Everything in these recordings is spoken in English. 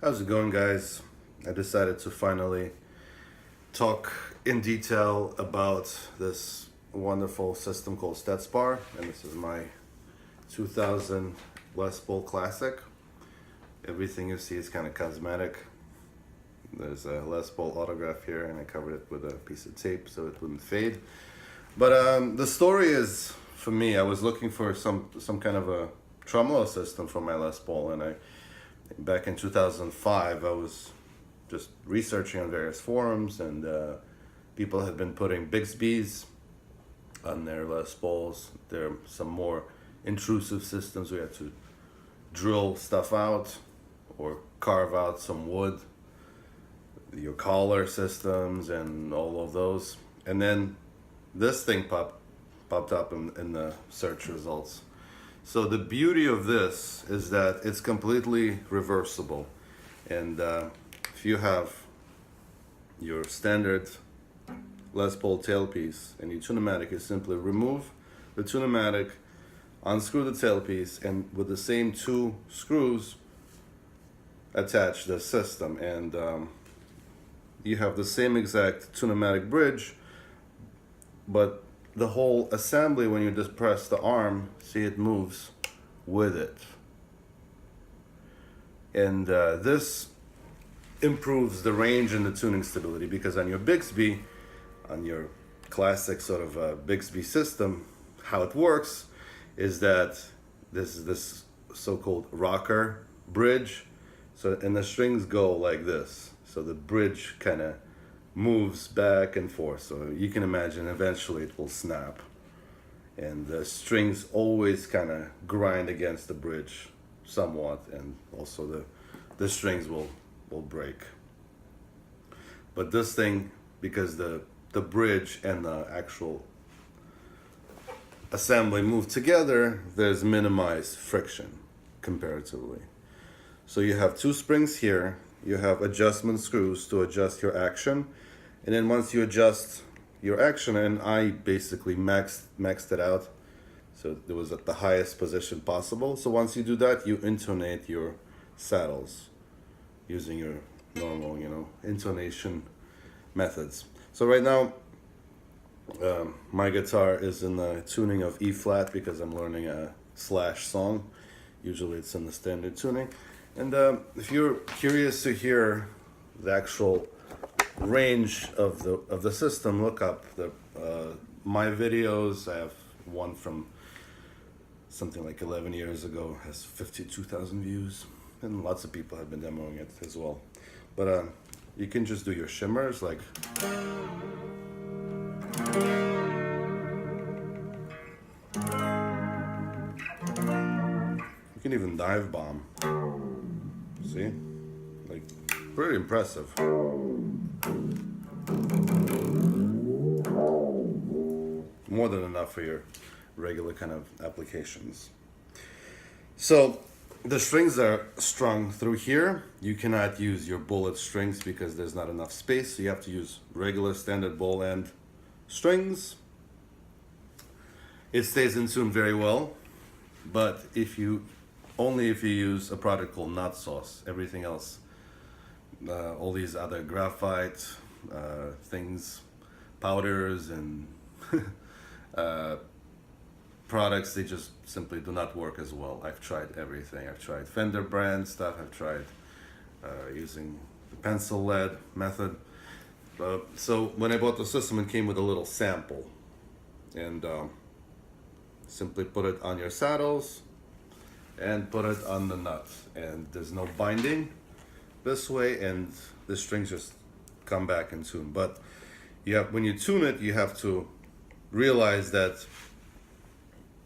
How's it going, guys? I decided to finally talk in detail about this wonderful system called Stetsbar, and this is my 2000 Les Paul Classic. Everything you see is kind of cosmetic. There's a Les Paul autograph here, and I covered it with a piece of tape so it wouldn't fade. But the story is, for me, I was looking for some kind of a tremolo system for my Les Paul, and back in 2005, I was just researching on various forums, and people had been putting Bixby's on their Les Pauls. There are some more intrusive systems where you have to drill stuff out or carve out some wood, your collar systems and all of those. And then this thing popped up in the search results. So the beauty of this is that it's completely reversible. And if you have your standard Les Paul tailpiece and your tune-o-matic, you simply remove the tune-o-matic, unscrew the tailpiece, and with the same two screws attach the system. And you have the same exact tune-o-matic bridge, but the whole assembly, when you just press the arm, see, it moves with it. And this improves the range and the tuning stability, because on your Bixby, on your classic sort of Bixby system, how it works is that this is this so-called rocker bridge. So, and the strings go like this. So the bridge kind of moves back and forth, so you can imagine eventually it will snap, and the strings always kind of grind against the bridge somewhat, and also the strings will break. But this thing, because the bridge and the actual assembly move together, there's minimized friction comparatively. So you have two springs here, you have adjustment screws to adjust your action. And then once you adjust your action, and I basically maxed it out, so it was at the highest position possible. So once you do that, you intonate your saddles using your normal, intonation methods. So right now, my guitar is in the tuning of E flat because I'm learning a slash song. Usually it's in the standard tuning. And if you're curious to hear the actual range of the system, look up my videos. I have one from something like 11 years ago, has 52,000 views, and lots of people have been demoing it as well. But you can just do your shimmers, like you can even dive bomb. See, like, pretty impressive. More than enough for your regular kind of applications. So the strings are strung through here. You cannot use your bullet strings because there's not enough space, so you have to use regular standard ball end strings. It stays in tune very well, but only if you use a product called Nut Sauce. Everything else, all these other graphite things, powders and products, they just simply do not work as well. I've tried everything. I've tried Fender brand stuff. I've tried using the pencil lead method. So when I bought the system, it came with a little sample, and simply put it on your saddles and put it on the nut, and there's no binding this way, and the strings just come back in tune. But when you tune it, you have to realize that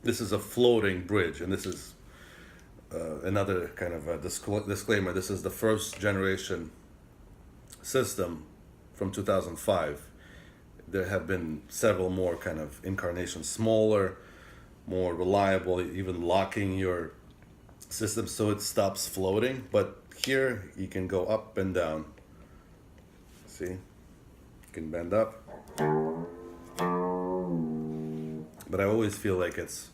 this is a floating bridge, and this is another kind of a disclaimer. This is the first generation system from 2005. There have been several more kind of incarnations, smaller, more reliable, even locking your system so it stops floating. But here you can go up and down. See, you can bend up. But I always feel like it's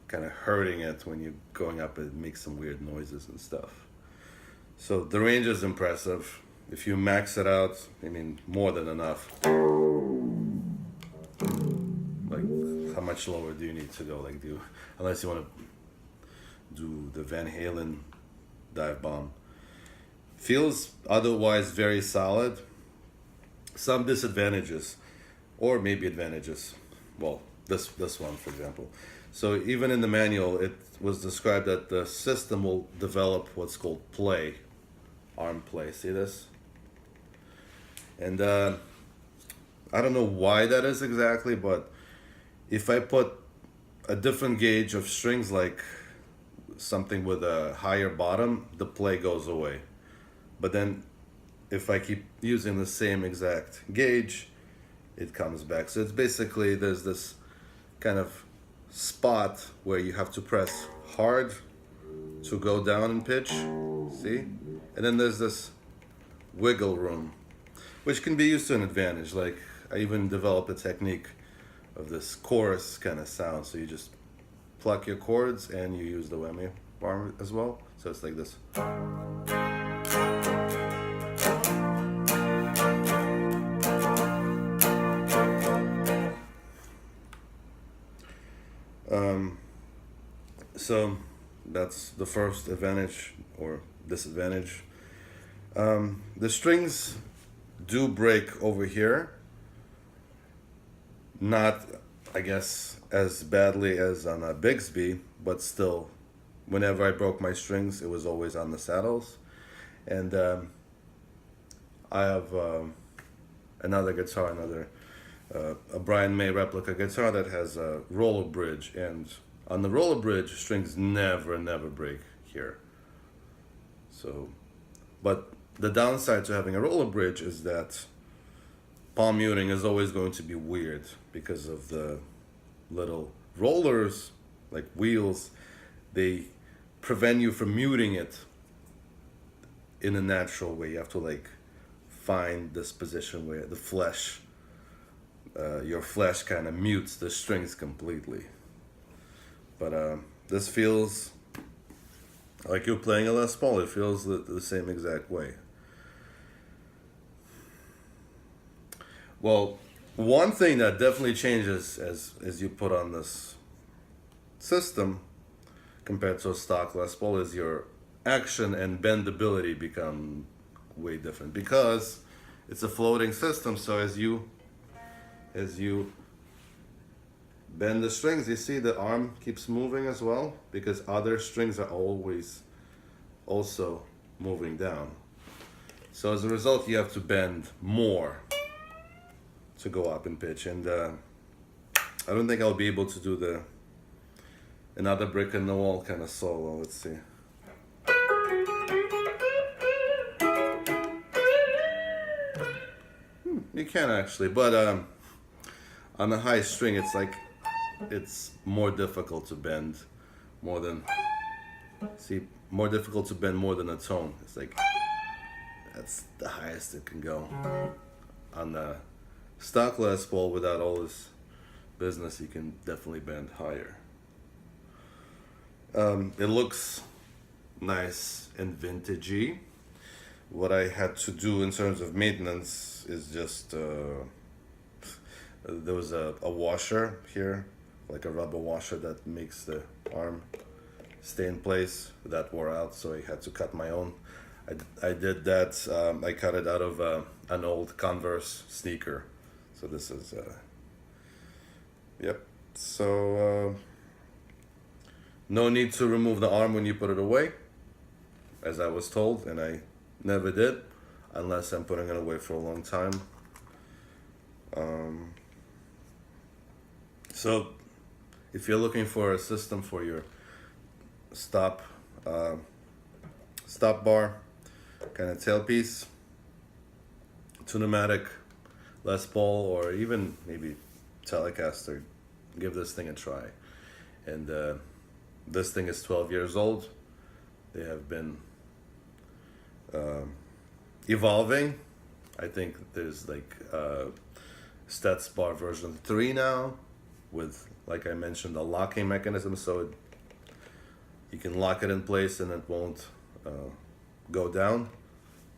kind of hurting it when you're going up. It makes some weird noises and stuff. So the range is impressive. If you max it out, I mean, more than enough. Like, how much lower do you need to go? Like, unless you want to do the Van Halen dive bomb. Feels otherwise very solid. Some disadvantages, or maybe advantages. Well, this one, for example. So even in the manual, it was described that the system will develop what's called play, arm play. See this? And I don't know why that is exactly, but if I put a different gauge of strings, like something with a higher bottom, the play goes away. But then if I keep using the same exact gauge, it comes back. So it's basically, there's this kind of spot where you have to press hard to go down in pitch, see? And then there's this wiggle room, which can be used to an advantage. Like, I even developed a technique of this chorus kind of sound. So you just pluck your chords and you use the whammy bar as well. So it's like this. So that's the first advantage or disadvantage. The strings do break over here. Not, I guess, as badly as on a Bigsby, but still, whenever I broke my strings, it was always on the saddles. And I have another guitar, a Brian May replica guitar that has a roller bridge, and on the roller bridge, strings never break here. So, but the downside to having a roller bridge is that palm muting is always going to be weird because of the little rollers, like wheels. They prevent you from muting it in a natural way. You have to like find this position where the flesh, your flesh kind of mutes the strings completely. But this feels like you're playing a Les Paul. It feels the same exact way. Well, one thing that definitely changes as you put on this system compared to a stock Les Paul is your action and bendability become way different, because it's a floating system. So as you bend the strings, you see the arm keeps moving as well, because other strings are always also moving down. So as a result, you have to bend more to go up in pitch. And I don't think I'll be able to do another brick in the wall kind of solo. Let's see. You can actually, but on a high string, it's more difficult to bend more than more than a tone. It's like that's the highest it can go. On the stock Les Paul, without all this business, you can definitely bend higher. It looks nice and vintagey. What I had to do in terms of maintenance is just there was a washer here, like a rubber washer that makes the arm stay in place. That wore out, so I had to cut my own. I did that. I cut it out of an old Converse sneaker. So this is yep. So no need to remove the arm when you put it away, as I was told, and I never did, unless I'm putting it away for a long time. So if you're looking for a system for your stop bar kind of tailpiece, tune-o-matic, Les Paul, or even maybe Telecaster, give this thing a try. And this thing is 12 years old. They have been evolving. I think there's like Stetsbar version 3 now, with, like I mentioned, a locking mechanism, so you can lock it in place and it won't go down,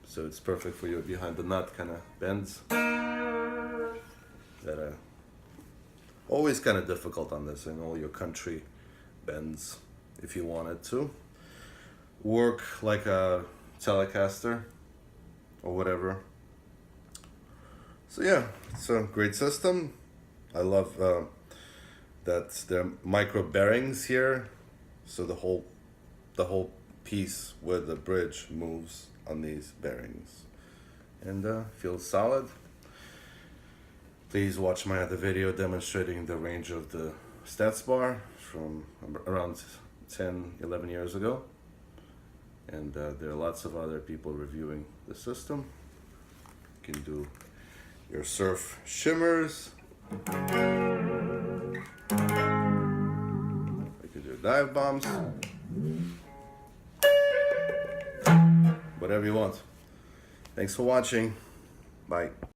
so it's perfect for your behind the nut kind of bends that are always kind of difficult on this, and all your country bends. If you wanted to work like a Telecaster or whatever. So yeah, it's a great system. I love that there are micro bearings here, so the whole piece where the bridge moves on these bearings, and feels solid. Please watch my other video demonstrating the range of the Stetsbar from around 10-11 years ago, and there are lots of other people reviewing the system. You can do your surf shimmers, you can do dive bombs, whatever you want. Thanks for watching. Bye.